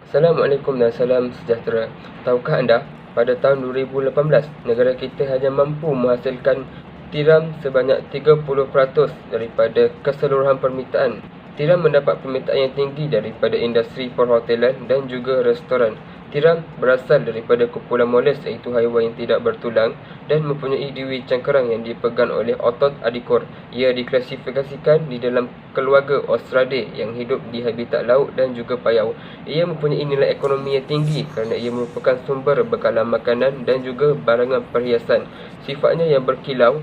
Assalamualaikum dan salam sejahtera. Tahukah anda, pada tahun 2018, negara kita hanya mampu menghasilkan tiram sebanyak 30% daripada keseluruhan permintaan. Tiram mendapat permintaan yang tinggi daripada industri perhotelan dan juga restoran. Tiram berasal daripada kumpulan molus, iaitu haiwan yang tidak bertulang dan mempunyai duri cangkerang yang dipegang oleh otot adikor. Ia diklasifikasikan di dalam keluarga Australidae yang hidup di habitat laut dan juga payau. Ia mempunyai nilai ekonomi yang tinggi kerana ia merupakan sumber bekalan makanan dan juga barangan perhiasan. Sifatnya yang berkilau,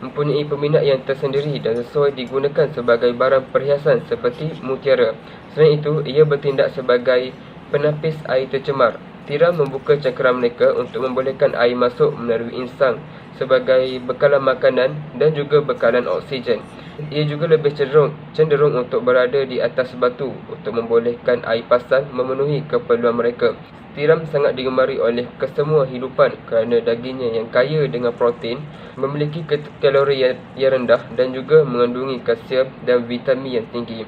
mempunyai peminat yang tersendiri dan sesuai digunakan sebagai barang perhiasan seperti mutiara. Selain itu, ia bertindak sebagai penapis air tercemar. Tiram membuka cangkera mereka untuk membolehkan air masuk melalui insang sebagai bekalan makanan dan juga bekalan oksigen. Ia juga lebih cenderung untuk berada di atas batu untuk membolehkan air pasang memenuhi keperluan mereka. Tiram sangat digemari oleh kesemua hidupan kerana dagingnya yang kaya dengan protein, memiliki kalori yang rendah dan juga mengandungi kalsium dan vitamin yang tinggi.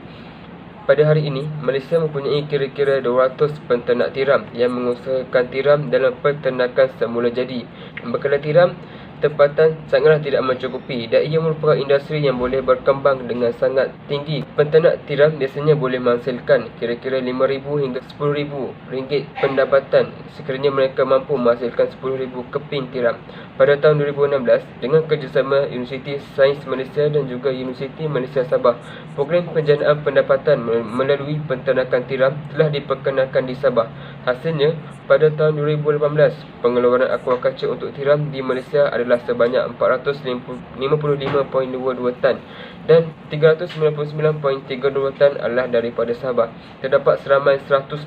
Pada hari ini, Malaysia mempunyai kira-kira 200 penternak tiram yang mengusahakan tiram dalam peternakan semula jadi. Bekalan tiram tempatan sangatlah tidak mencukupi dan ia merupakan industri yang boleh berkembang dengan sangat tinggi. Penternak tiram biasanya boleh menghasilkan kira-kira 5,000 hingga 10,000 ringgit pendapatan sekiranya mereka mampu menghasilkan 10,000 keping tiram. Pada tahun 2016, dengan kerjasama Universiti Sains Malaysia dan juga Universiti Malaysia Sabah, program penjanaan pendapatan melalui penternakan tiram telah diperkenalkan di Sabah. Hasilnya, pada tahun 2018, pengeluaran aquaculture untuk tiram di Malaysia adalah sebanyak 455.22 tan dan 399.32 tan adalah daripada Sabah. Terdapat seramai 180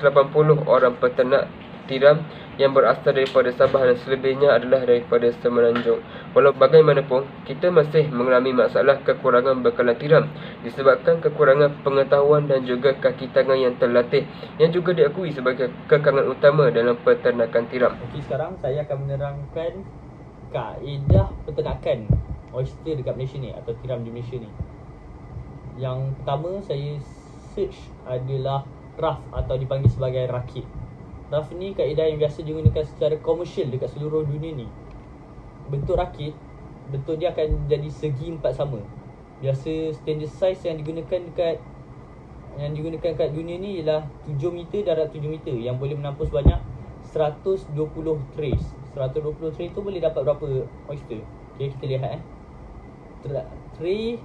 orang peternak tiram yang berasal daripada Sabah dan selebihnya adalah daripada Semenanjung. Walau bagaimanapun, kita masih mengalami masalah kekurangan bekalan tiram disebabkan kekurangan pengetahuan dan juga kaki tangan yang terlatih, yang juga diakui sebagai kekangan utama dalam peternakan tiram. Okey, sekarang saya akan menerangkan kaedah peternakan oyster dekat Malaysia ni atau tiram di Malaysia ni. Yang pertama saya search adalah RAF atau dipanggil sebagai rakit. RAF ni kaedah yang biasa digunakan secara komersial dekat seluruh dunia ni. Bentuk rakit, bentuk dia akan jadi segi empat sama. Biasa standard size yang digunakan kat dunia ni ialah 7 meter darab 7 meter yang boleh menampung sebanyak 120 trays. 120 tray tu boleh dapat berapa oyster? Okay, kita lihat tray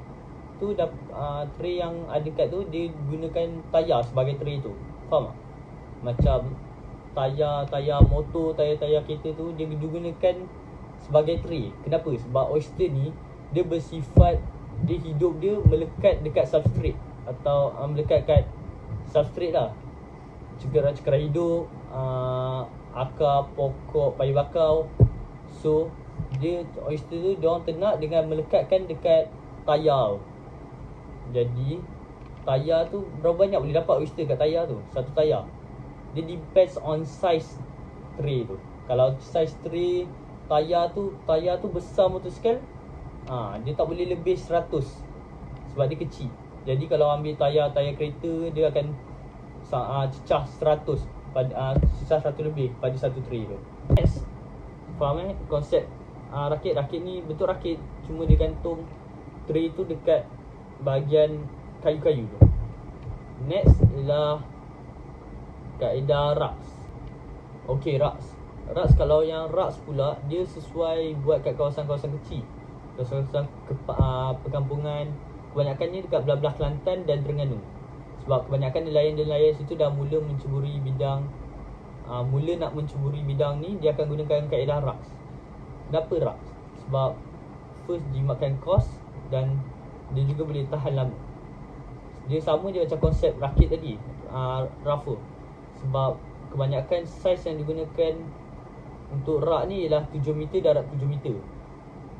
tu tray yang ada kat tu dia gunakan tayar sebagai tray tu. Faham tak? Macam tayar motor, tayar kereta tu dia digunakan sebagai tray. Kenapa? Sebab oyster ni dia bersifat, dia hidup dia melekat dekat substrate atau melekat kat substrate lah. Cekera hidup, akar pokok payu bakau. So dia oyster tu diorang ternak dengan melekatkan dekat tayar. Jadi tayar tu berapa banyak boleh dapat oyster kat tayar tu? Satu tayar. Dia depends on size tray tu. Kalau size tray tayar tu besar motosikal, dia tak boleh lebih 100 sebab dia kecil. Jadi kalau ambil tayar kereta, dia akan cecah 100 pada cecah 100 lebih pada satu tray tu. Next, faham konsep rakit ni bentuk rakit, cuma dia gantung tray tu dekat bahagian kayu-kayu tu. Next ialah kaedah RAS. Okey, RAS kalau yang RAS pula, dia sesuai buat kat kawasan-kawasan kecil, kawasan perkampungan. Kebanyakannya dekat belah-belah Kelantan dan Terengganu. Sebab kebanyakan nelayan situ dah mula menceburi bidang ni, dia akan gunakan kaedah RAS. Kenapa RAS? Sebab first dia makan kos dan dia juga boleh tahan lama. Dia sama je macam konsep rakit tadi, raffle. Sebab kebanyakan saiz yang digunakan untuk rak ni ialah 7 meter darab 7 meter.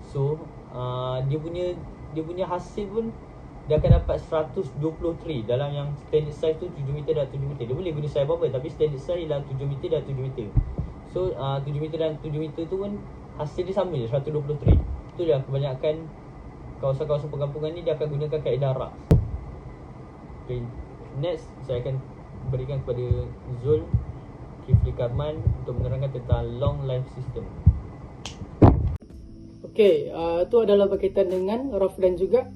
So dia punya hasil pun dia akan dapat 120 tray dalam yang standard size tu 7 meter darab 7 meter. Dia boleh guna size apa-apa, tapi standard size ialah 7 meter darab 7 meter. So 7 meter dan 7 meter tu pun hasil dia sama je, 120 tray. Itu yang kebanyakan kawasan-kawasan perkampungan ni dia akan gunakan kaedah RAS. Okay, next saya akan berikan kepada Zul Kifli Karman untuk menerangkan tentang long life system. Okey, itu adalah berkaitan dengan rough dan juga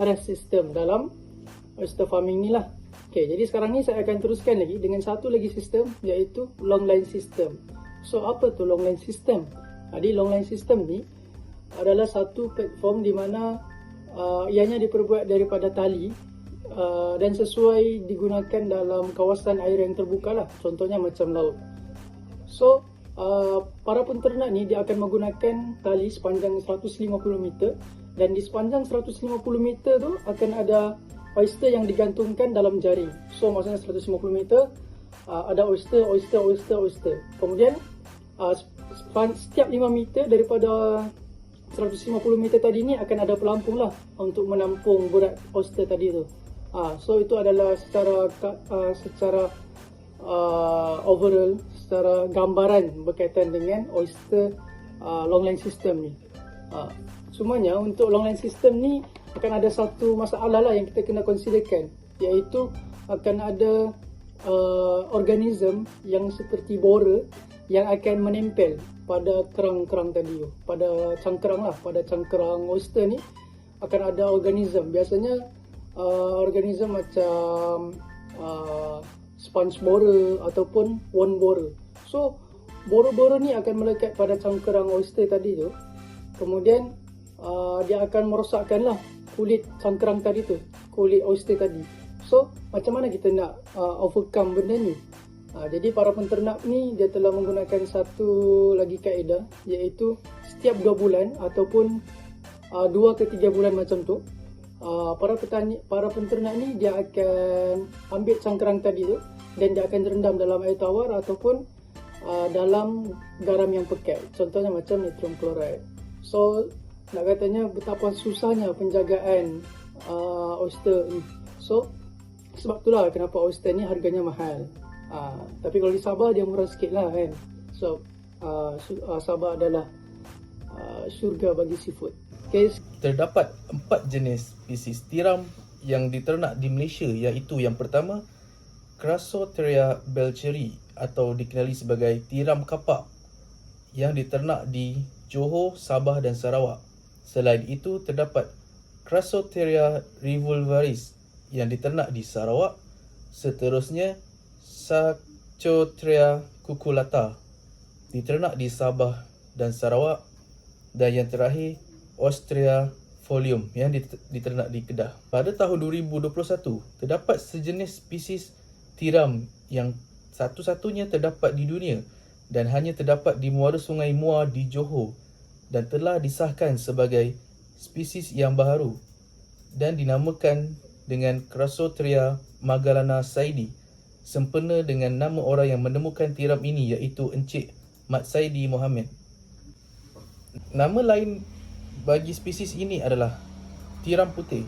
rest system dalam oyster farming ni lah. Okey, jadi sekarang ni saya akan teruskan lagi dengan satu lagi sistem, iaitu long line system. So apa tu long line system? Jadi long line system ni adalah satu platform di mana ianya diperbuat daripada tali dan sesuai digunakan dalam kawasan air yang terbuka lah, contohnya macam laut. So para penternak ni dia akan menggunakan tali sepanjang 150 meter, dan di sepanjang 150 meter tu akan ada oyster yang digantungkan dalam jaring. So maksudnya 150 meter ada oyster. Kemudian setiap 5 meter daripada 150 meter tadi ni akan ada pelampung lah untuk menampung berat oyster tadi tu. So itu adalah secara overall, secara gambaran berkaitan dengan oyster long line system ni. Semuanya untuk long line system ni akan ada satu masalah lah yang kita kena considerkan, iaitu akan ada organism yang seperti borer yang akan menempel pada kerang-kerang tadi tu, pada cangkerang oyster ni akan ada organism. Biasanya organism macam sponge borer ataupun worm borer. So borer-borer ni akan melekat pada cangkerang oyster tadi tu, kemudian dia akan merosakkanlah kulit cangkerang tadi tu, kulit oyster tadi. So macam mana kita nak overcome benda ni? Jadi para penternak ni dia telah menggunakan satu lagi kaedah, iaitu setiap 2 bulan ataupun 2 ke 3 bulan macam tu, para penternak ni dia akan ambil cangkerang tadi tu dan dia akan rendam dalam air tawar ataupun dalam garam yang pekat, contohnya macam natrium chloride. So nak katanya betapa susahnya penjagaan oyster ni. So sebab itulah kenapa oyster ni harganya mahal. Tapi kalau di Sabah dia murah sikit lah kan. So Sabah adalah syurga bagi seafood. Okay. Terdapat 4 jenis spesies tiram yang diternak di Malaysia, iaitu yang pertama Crassopteria belcheri atau dikenali sebagai tiram kapak yang diternak di Johor, Sabah dan Sarawak. Selain itu terdapat Crassopteria revolvaris yang diternak di Sarawak. Seterusnya Sarcopteria cuculata diternak di Sabah dan Sarawak, dan yang terakhir Ostrea folium yang diternak di Kedah. Pada tahun 2021 terdapat sejenis spesies tiram yang satu-satunya terdapat di dunia dan hanya terdapat di muara Sungai Muar di Johor, dan telah disahkan sebagai spesies yang baharu dan dinamakan dengan Crassopteria magallana saidi, sempena dengan nama orang yang menemukan tiram ini, iaitu Encik Mat Saidi Mohamad. Nama lain bagi spesies ini adalah tiram putih.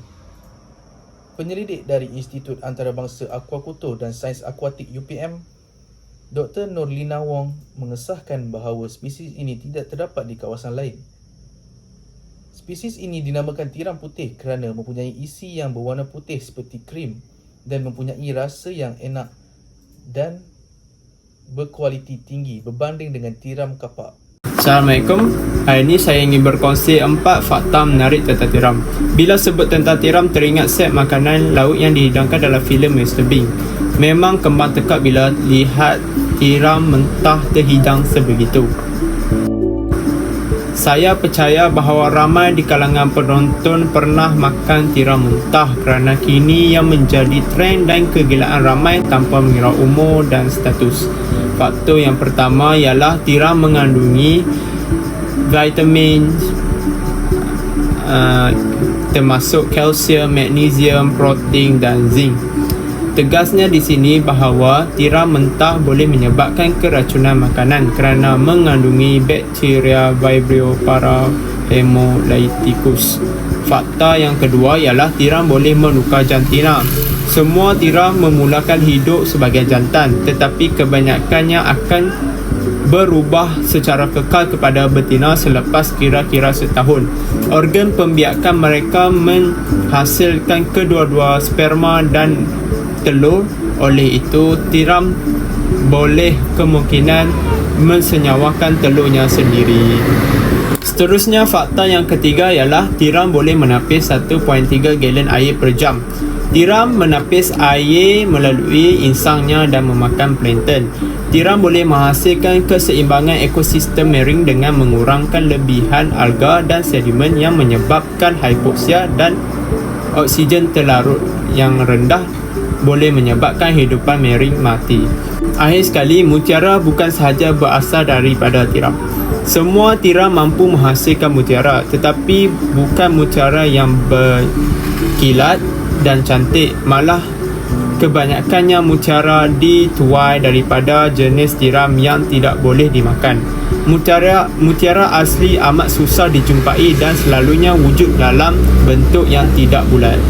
Penyelidik dari Institut Antarabangsa Akuakultur dan Sains Akuatik UPM, Dr. Nurlina Wong mengesahkan bahawa spesies ini tidak terdapat di kawasan lain. Spesies ini dinamakan tiram putih kerana mempunyai isi yang berwarna putih seperti krim dan mempunyai rasa yang enak dan berkualiti tinggi berbanding dengan tiram kapak. Assalamualaikum. Hari ini saya ingin berkongsi 4 fakta menarik tentang tiram. Bila sebut tentang tiram, teringat set makanan laut yang dihidangkan dalam filem Mr. Bean. Memang kembang tekak bila lihat tiram mentah terhidang sebegitu. Saya percaya bahawa ramai di kalangan penonton pernah makan tiram mentah kerana kini yang menjadi trend dan kegilaan ramai tanpa mengira umur dan status. Faktor yang pertama ialah tiram mengandungi vitamin termasuk kalsium, magnesium, protein dan zinc. Tegasnya di sini bahawa tiram mentah boleh menyebabkan keracunan makanan kerana mengandungi bakteria Vibrio parahemolyticus. Fakta yang kedua ialah tiram boleh menukar jantina. Semua tiram memulakan hidup sebagai jantan, tetapi kebanyakannya akan berubah secara kekal kepada betina selepas kira-kira setahun. Organ pembiakan mereka menghasilkan kedua-dua sperma dan telur. Oleh itu, tiram boleh kemungkinan mensenyawakan telurnya sendiri. Seterusnya, fakta yang ketiga ialah tiram boleh menapis 1.3 galen air per jam. Tiram menapis air melalui insangnya dan memakan plankton. Tiram boleh menghasilkan keseimbangan ekosistem marine dengan mengurangkan lebihan alga dan sedimen yang menyebabkan hipoksia, dan oksigen terlarut yang rendah boleh menyebabkan hidupan marine mati. Akhir sekali, mutiara bukan sahaja berasal daripada tiram. Semua tiram mampu menghasilkan mutiara, tetapi bukan mutiara yang berkilat dan cantik, malah kebanyakannya mutiara dituai daripada jenis tiram yang tidak boleh dimakan. Mutiara asli amat susah dijumpai dan selalunya wujud dalam bentuk yang tidak bulat.